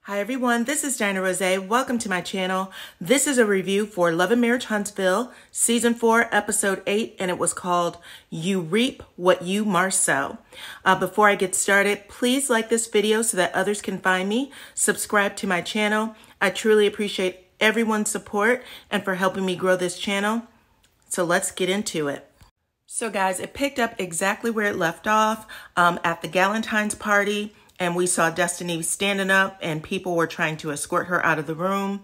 Hi everyone, this is Dinah Rose. Welcome to my channel. This is a review for Love and Marriage Huntsville, Season 4, Episode 8, and it was called You Reap What You Marcel. Before I get started, please like this video so that others can find me. Subscribe to my channel. I truly appreciate everyone's support and for helping me grow this channel. So let's get into it. So guys, it picked up exactly where it left off at the Galantine's party. And we saw Destiny standing up and people were trying to escort her out of the room.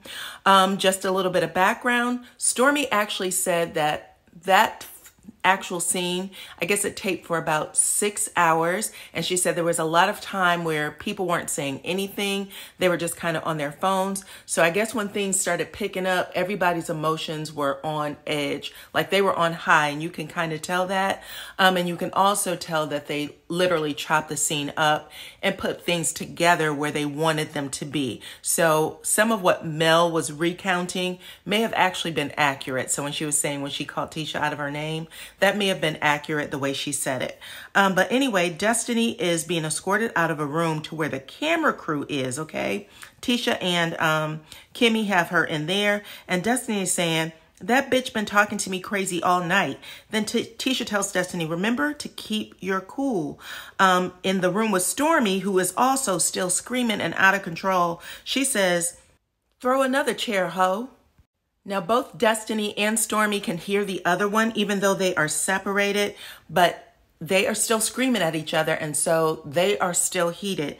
Just a little bit of background. Stormy actually said that actual scene, I guess it taped for about 6 hours. And she said there was a lot of time where people weren't saying anything. They were just kind of on their phones. So I guess when things started picking up, everybody's emotions were on edge. Like they were on high, and you can kind of tell that. And you can also tell that they literally chopped the scene up and put things together where they wanted them to be. So some of what Mel was recounting may have actually been accurate. So when she was saying when she called Tisha out of her name, that may have been accurate the way she said it. But anyway, Destiny is being escorted out of a room to where the camera crew is, okay? Tisha and Kimmi have her in there, and Destiny is saying, that bitch been talking to me crazy all night. Then Tisha tells Destiny, remember to keep your cool. In the room with Stormy, who is also still screaming and out of control, she says, throw another chair, ho. Now, both Destiny and Stormy can hear the other one, even though they are separated, but they are still screaming at each other, and so they are still heated.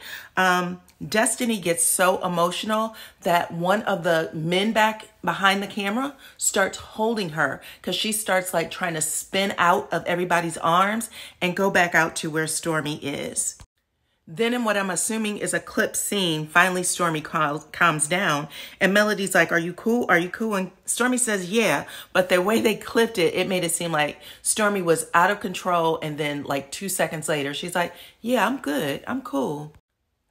Destiny gets so emotional that one of the men back behind the camera starts holding her because she starts like trying to spin out of everybody's arms and go back out to where Stormy is. Then in what I'm assuming is a clip scene, finally Stormy calms down and Melody's like, are you cool? Are you cool? And Stormy says, yeah. But the way they clipped it, it made it seem like Stormy was out of control. And then like 2 seconds later, she's like, yeah, I'm good. I'm cool.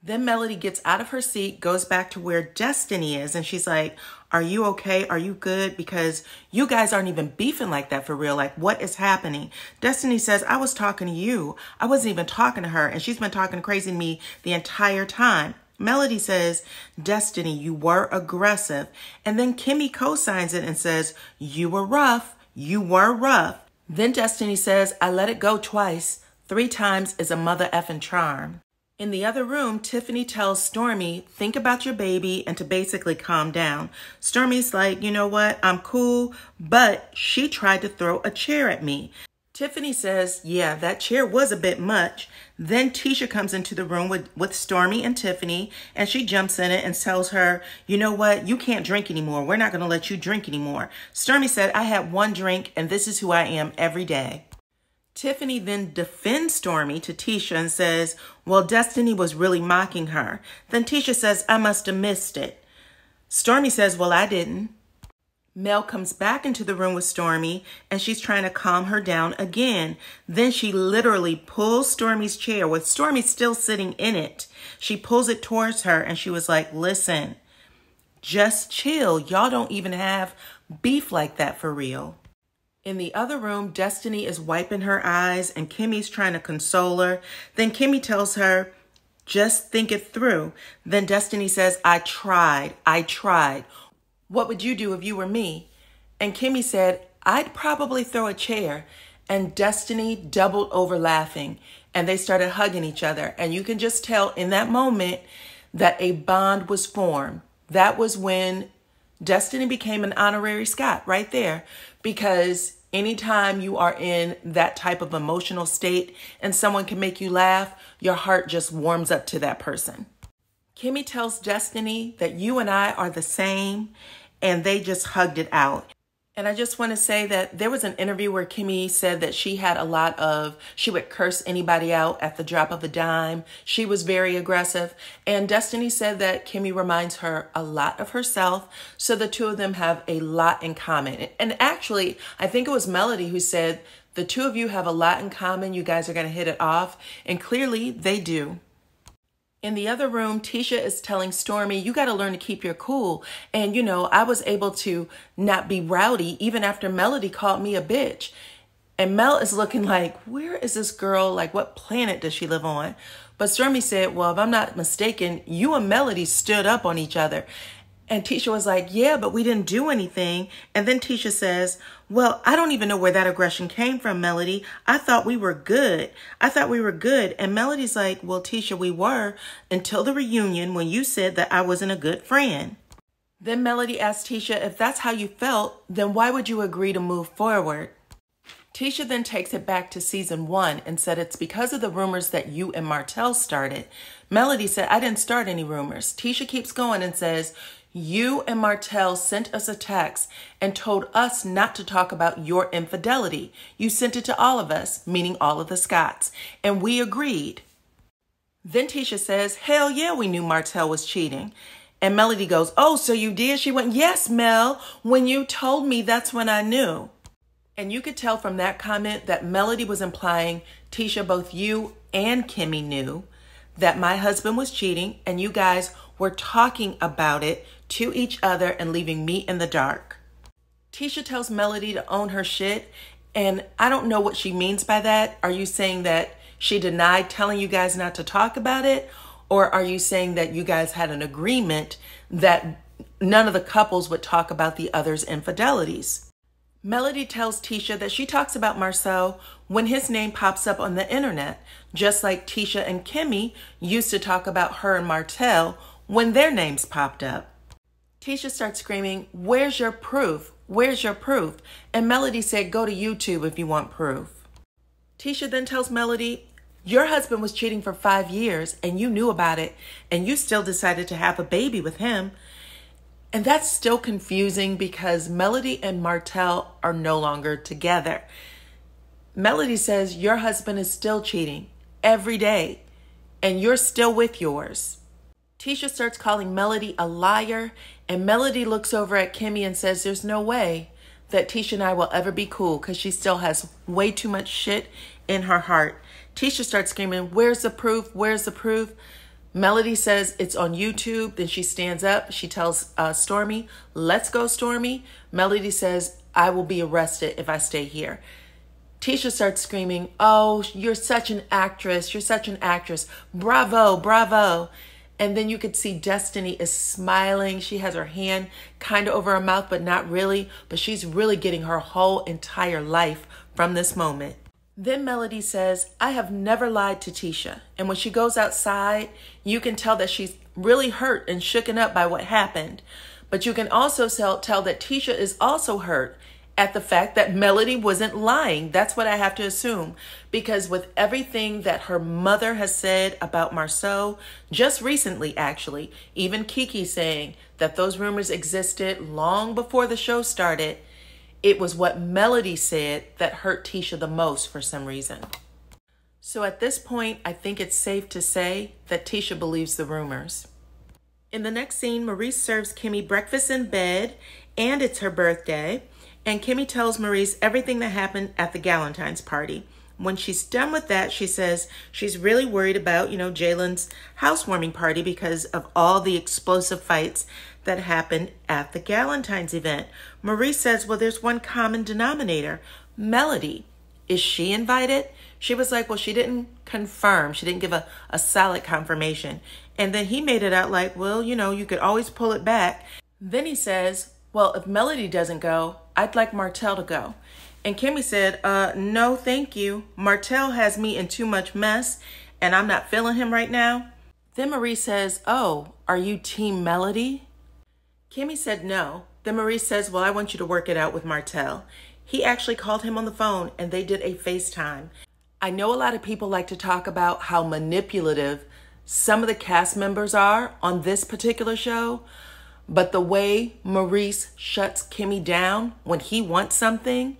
Then Melody gets out of her seat, goes back to where Destiny is. And she's like, are you okay? Are you good? Because you guys aren't even beefing like that for real. Like, what is happening? Destiny says, I was talking to you. I wasn't even talking to her. And she's been talking crazy to me the entire time. Melody says, Destiny, you were aggressive. And then Kimmi co-signs it and says, you were rough. You were rough. Then Destiny says, I let it go twice. 3 times is a mother effing charm. In the other room, Tiffany tells Stormy, think about your baby and to basically calm down. Stormy's like, you know what? I'm cool, but she tried to throw a chair at me. Tiffany says, yeah, that chair was a bit much. Then Tisha comes into the room with Stormy and Tiffany, and she jumps in it and tells her, you know what? You can't drink anymore. We're not going to let you drink anymore. Stormy said, I had 1 drink, and this is who I am every day. Tiffany then defends Stormy to Tisha and says, well, Destiny was really mocking her. Then Tisha says, I must have missed it. Stormy says, well, I didn't. Mel comes back into the room with Stormy and she's trying to calm her down again. Then she literally pulls Stormy's chair with Stormy still sitting in it. She pulls it towards her and she was like, listen, just chill. Y'all don't even have beef like that for real. In the other room, Destiny is wiping her eyes and Kimmi's trying to console her. Then Kimmi tells her, just think it through. Then Destiny says, I tried. What would you do if you were me? And Kimmi said, I'd probably throw a chair. And Destiny doubled over laughing and they started hugging each other. And you can just tell in that moment that a bond was formed. That was when Destiny became an honorary Scot right there, because anytime you are in that type of emotional state and someone can make you laugh, your heart just warms up to that person. Kimmi tells Destiny that you and I are the same, and they just hugged it out. And I just want to say that there was an interview where Kimmi said that she had she would curse anybody out at the drop of a dime. She was very aggressive. And Destiny said that Kimmi reminds her a lot of herself. So the two of them have a lot in common. And actually, I think it was Melody who said, the two of you have a lot in common. You guys are going to hit it off. And clearly they do. In the other room, Tisha is telling Stormy, you got to learn to keep your cool. And, you know, I was able to not be rowdy even after Melody called me a bitch. And Mel is looking like, where is this girl? Like, what planet does she live on? But Stormy said, well, if I'm not mistaken, you and Melody stood up on each other. And Tisha was like, yeah, but we didn't do anything. And then Tisha says, well, I don't even know where that aggression came from, Melody. I thought we were good. And Melody's like, well, Tisha, we were until the reunion when you said that I wasn't a good friend. Then Melody asked Tisha, if that's how you felt, then why would you agree to move forward? Tisha then takes it back to season 1 and said it's because of the rumors that you and Martell started. Melody said, I didn't start any rumors. Tisha keeps going and says, you and Martell sent us a text and told us not to talk about your infidelity. You sent it to all of us, meaning all of the Scotts, and we agreed. Then Tisha says, hell yeah, we knew Martell was cheating. And Melody goes, oh, so you did? She went, yes, Mel, when you told me, that's when I knew. And you could tell from that comment that Melody was implying, Tisha, both you and Kimmi knew that my husband was cheating and you guys were talking about it to each other and leaving me in the dark. Tisha tells Melody to own her shit, and I don't know what she means by that. Are you saying that she denied telling you guys not to talk about it? Or are you saying that you guys had an agreement that none of the couples would talk about the other's infidelities? Melody tells Tisha that she talks about Marcel when his name pops up on the internet, just like Tisha and Kimmi used to talk about her and Martell when their names popped up. Tisha starts screaming, where's your proof? Where's your proof? And Melody said, go to YouTube if you want proof. Tisha then tells Melody, your husband was cheating for 5 years and you knew about it and you still decided to have a baby with him. And that's still confusing because Melody and Martell are no longer together. Melody says your husband is still cheating every day and you're still with yours. Tisha starts calling Melody a liar, and Melody looks over at Kimmi and says there's no way that Tisha and I will ever be cool because she still has way too much shit in her heart. Tisha starts screaming, where's the proof? Where's the proof? Melody says it's on YouTube. Then she stands up. She tells Stormy, let's go, Stormy. Melody says, I will be arrested if I stay here. Tisha starts screaming, oh, you're such an actress. You're such an actress. Bravo, bravo. And then you could see Destiny is smiling. She has her hand kind of over her mouth, but not really. But she's really getting her whole entire life from this moment. Then Melody says, I have never lied to Tisha. And when she goes outside, you can tell that she's really hurt and shooken up by what happened. But you can also tell that Tisha is also hurt at the fact that Melody wasn't lying. That's what I have to assume. Because with everything that her mother has said about Marsau, just recently actually, even Kiki saying that those rumors existed long before the show started, it was what Melody said that hurt Tisha the most for some reason. So at this point, I think it's safe to say that Tisha believes the rumors. In the next scene, Maurice serves Kimmi breakfast in bed, and it's her birthday. And Kimmi tells Maurice everything that happened at the Galantine's party. When she's done with that, she says she's really worried about, Jalen's housewarming party because of all the explosive fights that happened at the Galantine's event. Maurice says, well, there's one common denominator, Melody. Is she invited? She was like, well, she didn't confirm. She didn't give a solid confirmation. And then he made it out like, well, you could always pull it back. Then he says, well, if Melody doesn't go, I'd like Martell to go. And Kimmi said, no, thank you. Martell has me in too much mess, and I'm not feeling him right now. Then Maurice says, oh, are you Team Melody? Kimmi said no. Then Maurice says, well, I want you to work it out with Martell. He actually called him on the phone, and they did a FaceTime. I know a lot of people like to talk about how manipulative some of the cast members are on this particular show, but the way Maurice shuts Kimmi down when he wants something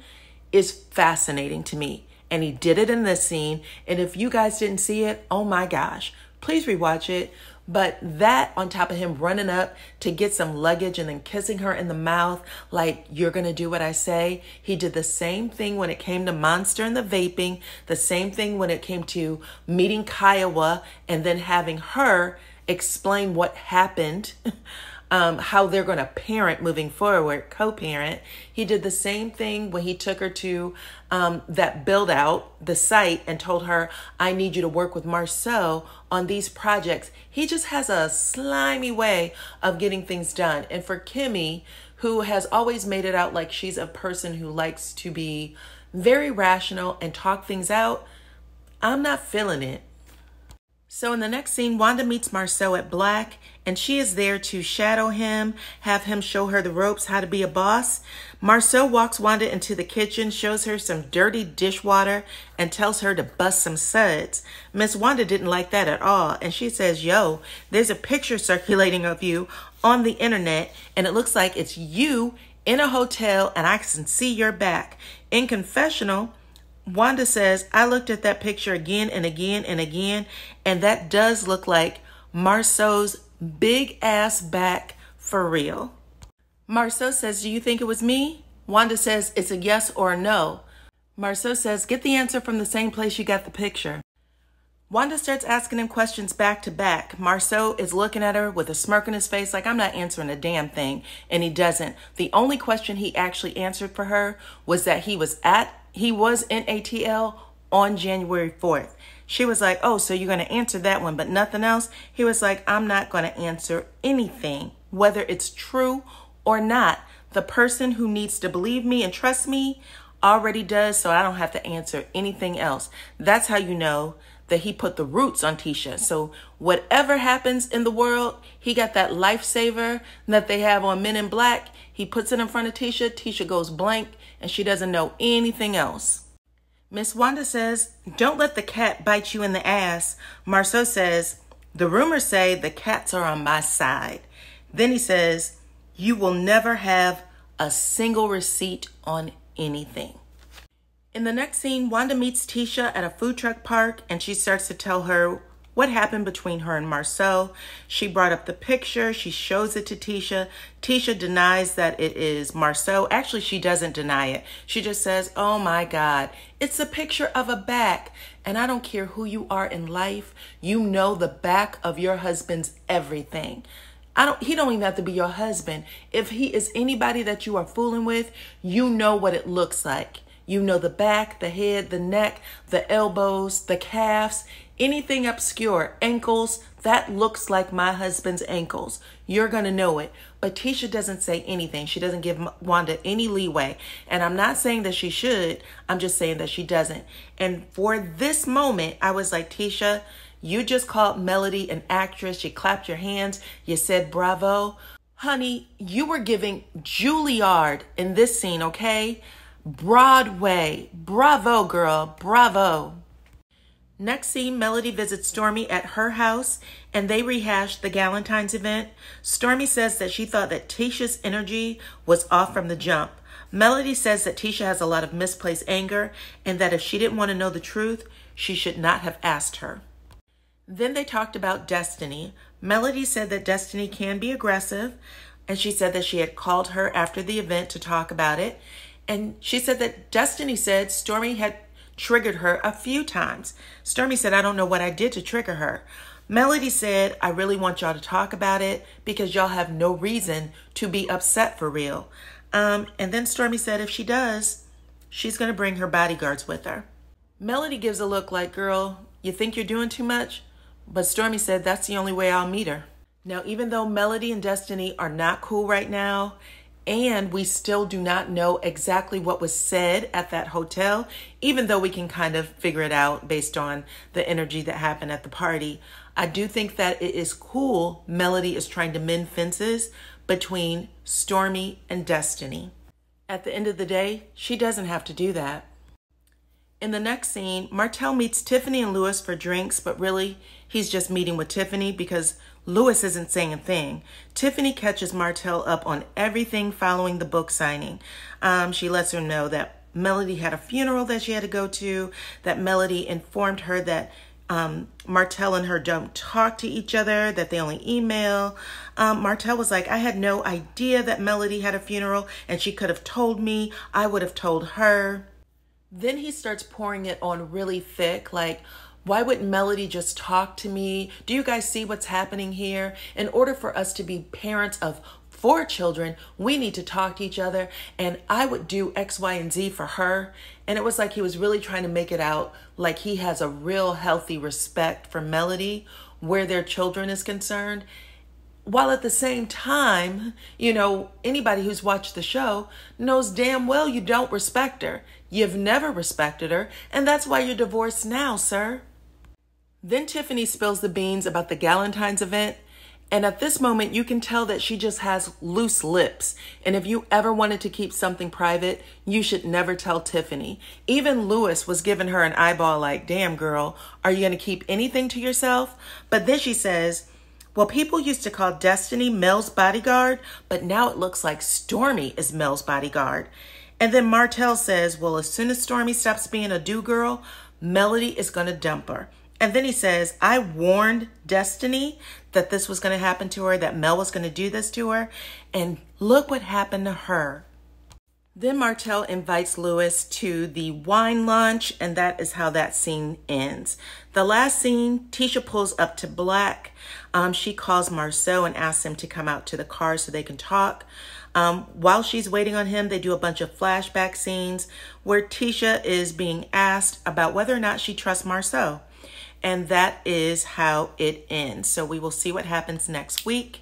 is fascinating to me. And he did it in this scene. And if you guys didn't see it, oh my gosh, please rewatch it. But that on top of him running up to get some luggage and then kissing her in the mouth like, you're going to do what I say. He did the same thing when it came to Monster and the vaping. The same thing when it came to meeting Kiowa and then having her explain what happened how they're going to parent moving forward, co-parent. He did the same thing when he took her to that build out, the site, and told her, I need you to work with Marcel on these projects. He just has a slimy way of getting things done. And for Kimmi, who has always made it out like she's a person who likes to be very rational and talk things out, I'm not feeling it. So in the next scene, Wanda meets Marcel at Black, and she is there to shadow him, have him show her the ropes, how to be a boss. Marcel walks Wanda into the kitchen, shows her some dirty dishwater, and tells her to bust some suds. Miss Wanda didn't like that at all, and she says, yo, there's a picture circulating of you on the internet, and it looks like it's you in a hotel, and I can see your back. In confessional, Wanda says, I looked at that picture again and again and again, and that does look like Marcel's big ass back for real. Marcel says, do you think it was me? Wanda says, it's a yes or a no. Marcel says, get the answer from the same place you got the picture. Wanda starts asking him questions back to back. Marcel is looking at her with a smirk on his face like, I'm not answering a damn thing. And he doesn't. The only question he actually answered for her was that he was in ATL on January 4th. She was like, oh, so you're going to answer that one, but nothing else? He was like, I'm not going to answer anything, whether it's true or not. The person who needs to believe me and trust me already does, so I don't have to answer anything else. That's how you know that he put the roots on Tisha. So whatever happens in the world, he got that lifesaver that they have on Men in Black. He puts it in front of Tisha. Tisha goes blank, and she doesn't know anything else. Miss Wanda says, don't let the cat bite you in the ass. Marcel says, the rumors say the cats are on my side. Then he says, you will never have a single receipt on anything. In the next scene, Wanda meets Tisha at a food truck park, and she starts to tell her what happened between her and Marcel. She brought up the picture. She shows it to Tisha. Tisha denies that it is Marcel. Actually, she doesn't deny it. She just says, oh my God, it's a picture of a back. And I don't care who you are in life. You know the back of your husband's everything. He don't even have to be your husband. If he is anybody that you are fooling with, you know what it looks like. You know the back, the head, the neck, the elbows, the calves, anything obscure, ankles, that looks like my husband's ankles. You're going to know it. But Tisha doesn't say anything. She doesn't give Wanda any leeway. And I'm not saying that she should. I'm just saying that she doesn't. And for this moment, I was like, Tisha, you just called Melody an actress. You clapped your hands. You said bravo. Honey, you were giving Juilliard in this scene, okay? Broadway. Bravo, girl. Bravo. Next scene, Melody visits Stormy at her house, and they rehash the Galantine's event. Stormy says that she thought that Tisha's energy was off from the jump. Melody says that Tisha has a lot of misplaced anger, and that if she didn't want to know the truth, she should not have asked her. Then they talked about Destiny. Melody said that Destiny can be aggressive, and she said that she had called her after the event to talk about it. And she said that Destiny said Stormy had triggered her a few times. Stormy said, I don't know what I did to trigger her. Melody said, I really want y'all to talk about it because y'all have no reason to be upset for real. And then Stormy said if she does, she's going to bring her bodyguards with her. Melody gives a look like, girl, you think you're doing too much? But Stormy said that's the only way I'll meet her. Now, even though Melody and Destiny are not cool right now, and we still do not know exactly what was said at that hotel, even though we can kind of figure it out based on the energy that happened at the party, I do think that it is cool Melody is trying to mend fences between Stormy and Destiny. At the end of the day, she doesn't have to do that. In the next scene, Martell meets Tiffany and Lewis for drinks, but really, he's just meeting with Tiffany because Lewis isn't saying a thing. Tiffany catches Martell up on everything following the book signing. She lets her know that Melody had a funeral that she had to go to, that Melody informed her that Martell and her don't talk to each other, that they only email. Martell was like, I had no idea that Melody had a funeral and she could have told me. I would have told her. Then he starts pouring it on really thick, like, Why wouldn't Melody just talk to me? Do you guys see what's happening here? In order for us to be parents of 4 children, we need to talk to each other, and I would do X, Y, and Z for her. And it was like he was really trying to make it out like he has a real healthy respect for Melody where their children is concerned. While at the same time, you know, anybody who's watched the show knows damn well you don't respect her. You've never respected her, and that's why you're divorced now, sir. Then Tiffany spills the beans about the Galantine's event, and at this moment you can tell that she just has loose lips. And if you ever wanted to keep something private, you should never tell Tiffany. Even Lewis was giving her an eyeball like, damn girl, are you going to keep anything to yourself? But then she says, well, people used to call Destiny Mel's bodyguard, but now it looks like Stormy is Mel's bodyguard. And then Martell says, well, as soon as Stormy stops being a do-girl, Melody is going to dump her. And then he says, I warned Destiny that this was going to happen to her, that Mel was going to do this to her. And look what happened to her. Then Martell invites Lewis to the wine lunch, and that is how that scene ends. The last scene, Tisha pulls up to Black. She calls Marcel and asks him to come out to the car so they can talk. While she's waiting on him, they do a bunch of flashback scenes where Tisha is being asked about whether or not she trusts Marcel. And that is how it ends. So we will see what happens next week.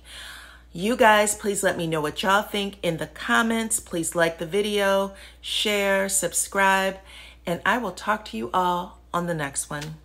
You guys, please let me know what y'all think in the comments. Please like the video, share, subscribe, and I will talk to you all on the next one.